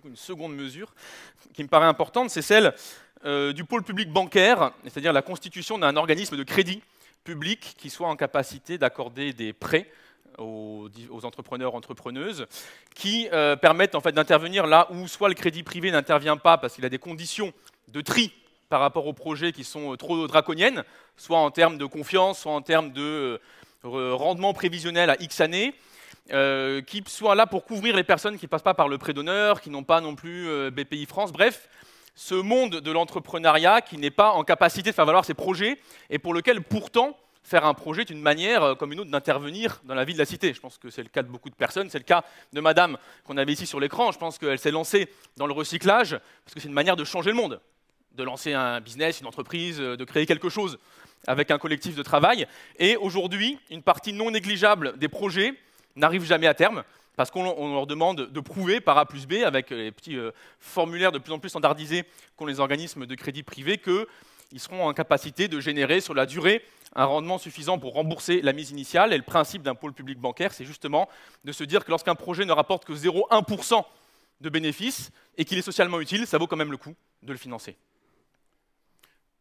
Une seconde mesure qui me paraît importante, c'est celle du pôle public bancaire, c'est-à-dire la constitution d'un organisme de crédit public qui soit en capacité d'accorder des prêts aux entrepreneurs, entrepreneuses, qui permettent en fait d'intervenir là où soit le crédit privé n'intervient pas parce qu'il a des conditions de tri par rapport aux projets qui sont trop draconiennes, soit en termes de confiance, soit en termes de rendement prévisionnel à X années, qui soient là pour couvrir les personnes qui ne passent pas par le prêt d'honneur, qui n'ont pas non plus BPI France, bref, ce monde de l'entrepreneuriat qui n'est pas en capacité de faire valoir ses projets et pour lequel pourtant faire un projet est une manière comme une autre d'intervenir dans la vie de la cité. Je pense que c'est le cas de beaucoup de personnes, c'est le cas de madame qu'on avait ici sur l'écran, je pense qu'elle s'est lancée dans le recyclage parce que c'est une manière de changer le monde, de lancer un business, une entreprise, de créer quelque chose avec un collectif de travail. Et aujourd'hui, une partie non négligeable des projets n'arrivent jamais à terme, parce qu'on leur demande de prouver par A plus B, avec les petits formulaires de plus en plus standardisés qu'ont les organismes de crédit privé, qu'ils seront en capacité de générer sur la durée un rendement suffisant pour rembourser la mise initiale. Et le principe d'un pôle public bancaire, c'est justement de se dire que lorsqu'un projet ne rapporte que 0,1% de bénéfices et qu'il est socialement utile, ça vaut quand même le coup de le financer.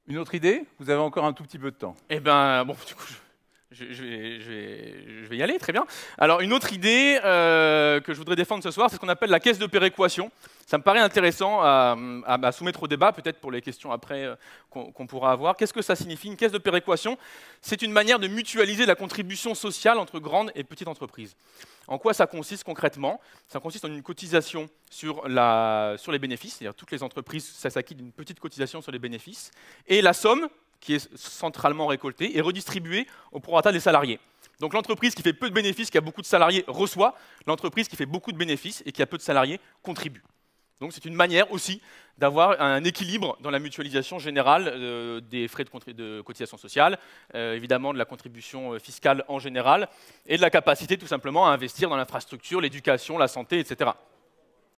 Une autre idée? Vous avez encore un tout petit peu de temps. Eh bien, bon, du coup, je vais y aller, très bien. Alors, une autre idée que je voudrais défendre ce soir, c'est ce qu'on appelle la caisse de péréquation. Ça me paraît intéressant à soumettre au débat, peut-être pour les questions après qu'on pourra avoir. Qu'est-ce que ça signifie? Une caisse de péréquation, c'est une manière de mutualiser la contribution sociale entre grandes et petites entreprises. En quoi ça consiste concrètement? Ça consiste en une cotisation sur les bénéfices, c'est-à-dire toutes les entreprises, ça s'acquitte d'une petite cotisation sur les bénéfices, et la somme qui est centralement récoltée et redistribuée au prorata des salariés. Donc l'entreprise qui fait peu de bénéfices, qui a beaucoup de salariés, reçoit. L'entreprise qui fait beaucoup de bénéfices et qui a peu de salariés contribue. Donc c'est une manière aussi d'avoir un équilibre dans la mutualisation générale des frais de cotisation sociale, évidemment de la contribution fiscale en général, et de la capacité tout simplement à investir dans l'infrastructure, l'éducation, la santé, etc.